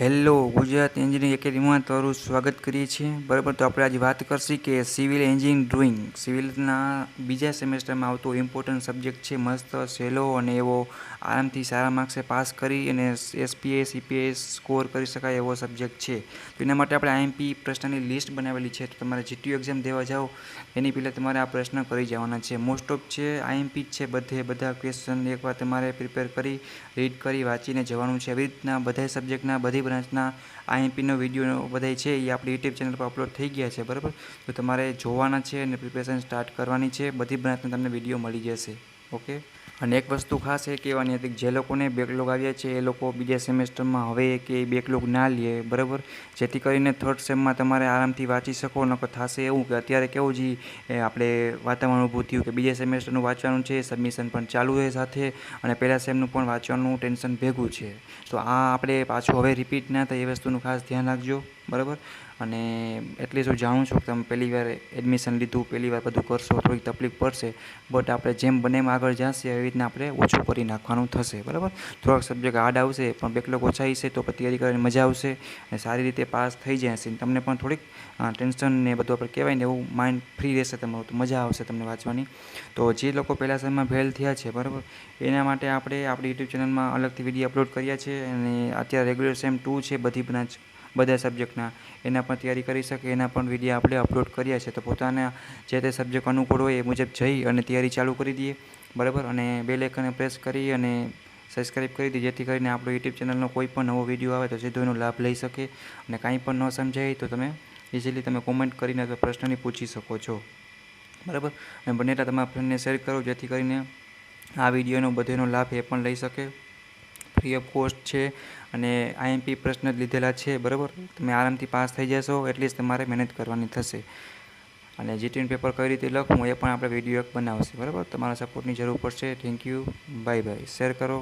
Hello, Gujarat engineering એકેડમીમાં તમારું સ્વાગત કરીએ છીએ. બરાબર, તો આપણે આજે વાત કરશી કે સિવિલ એન્જિનિયરિંગ ડ્રોઈંગ સિવિલના બીજા સેમેસ્ટરમાં આવતો ઇમ્પોર્ટન્ટ સબ્જેક્ટ છે. મસ્ત સહેલો અને એવો આરામથી સારા માર્ક્સે પાસ કરી અને એસપીએસ ઈપીએસ સ્કોર કરી શકાય એવો સબ્જેક્ટ છે. તો એના માટે આપણે આઈએમપી પ્રશ્નની લિસ્ટ બનાવેલી છે. તો તમારે જીટીયુ એક્ઝામ દેવા જાઓ એની પહેલાં તમારે આ પ્રશ્ન કરી જવાના છે. મોસ્ટ ઓફ છે આઈએમપી જ છે. બધા ક્વેશ્ચન એકવાર તમારે પ્રિપેર કરી રીડ કરી વાંચીને જવાનું છે. આવી રીતના બધા સબ્જેક્ટના બધી બ્રાન્ચના આઈએમપીનો વિડીયો બધા છે એ આપણી યુટ્યુબ ચેનલ પર અપલોડ થઈ ગયા છે. બરાબર, તો તમારે જોવાના છે અને પ્રિપેરેશન સ્ટાર્ટ કરવાની છે. બધી બ્રાન્ચના તમને વિડીયો મળી જશે. ઓકે, અને એક વસ્તુ ખાસ એ કહેવાની હતી કે જે લોકોને બેકલોગ આવ્યા છે એ લોકો બીજા સેમેસ્ટરમાં હવે કે બેકલોગ ના લે. બરાબર, જેથી કરીને થર્ડ સેમમાં તમારે આરામથી વાંચી શકો. નકર થશે એવું કે અત્યારે કેવું જે આપણે વાતાવરણ ઊભું થયું કે બીજા સેમેસ્ટરનું વાંચવાનું છે, સબમિશન પણ ચાલુ છે સાથે, અને પહેલાં સેમનું પણ વાંચવાનું ટેન્શન ભેગું છે. તો આ આપણે પાછું હવે રિપીટ ના થાય એ વસ્તુનું ખાસ ધ્યાન રાખજો. બરાબર, અને એટલી હું જાણું છું કે તમે પહેલી વાર એડમિશન લીધું, પહેલી વાર બધું કરશો, થોડીક તકલીફ પડશે. બટ આપણે જેમ બને એમ આગળ જશે એવી રીતના આપણે ઓછું કરી નાખવાનું થશે. બરાબર, થોડાક સબ્જેક્ટ હાર્ડ આવશે પણ બેકલોગ ઓછા હશે તો તૈયારી કરવાની મજા આવશે અને સારી રીતે પાસ થઈ જશે. તમને પણ થોડીક ટેન્શન ને બધું આપણે કહેવાય ને એવું માઇન્ડ ફ્રી રહેશે તમારું, તો મજા આવશે તમને વાંચવાની. તો જે લોકો પહેલાં સેમમાં ફેલ થયા છે, બરાબર, એના માટે આપણે આપણી યુટ્યુબ ચેનલમાં અલગથી વિડીયો અપલોડ કર્યા છે. અને અત્યારે રેગ્યુલર સેમ 2 છે બધી બ્રાન્ચ બધા સબ્જેક્ટના, એના પણ તૈયારી કરી શકે એના પણ વિડીયો આપણે અપલોડ કર્યા છે. તો પોતાના જે તે સબ્જેક્ટ અનુકૂળ હોય એ મુજબ જઈ અને તૈયારી ચાલુ કરી દઈએ. બરાબર, અને બેલ આઇકનને પ્રેસ કરી અને સબસ્ક્રાઈબ કરી દઈએ જેથી કરીને આપણો યુટ્યુબ ચેનલનો કોઈ પણ નવો વિડીયો આવે તો સીધો એનો લાભ લઈ શકે. અને કાંઈ પણ ન સમજાય તો તમે ઇઝીલી તમે કોમેન્ટ કરીને પ્રશ્નની પૂછી શકો છો. બરાબર, અને બને એટલા તમારા ફ્રેન્ડને શેર કરો જેથી કરીને આ વિડીયોનો બધેનો લાભ એ પણ લઈ શકે. ફ્રી ઓફ કોસ્ટ છે અને આઈએમપી પ્રશ્ન જ લીધેલા છે. બરાબર, તમે આરામથી પાસ થઈ જશો. એટલીસ્ટ તમારે મહેનત કરવાની થશે. અને જીટીનું પેપર કઈ રીતે લખવું એ પણ આપણે વિડીયો એક બનાવશે. બરાબર, તમારા સપોર્ટની જરૂર પડશે. Thank you, bye bye. Share કરો.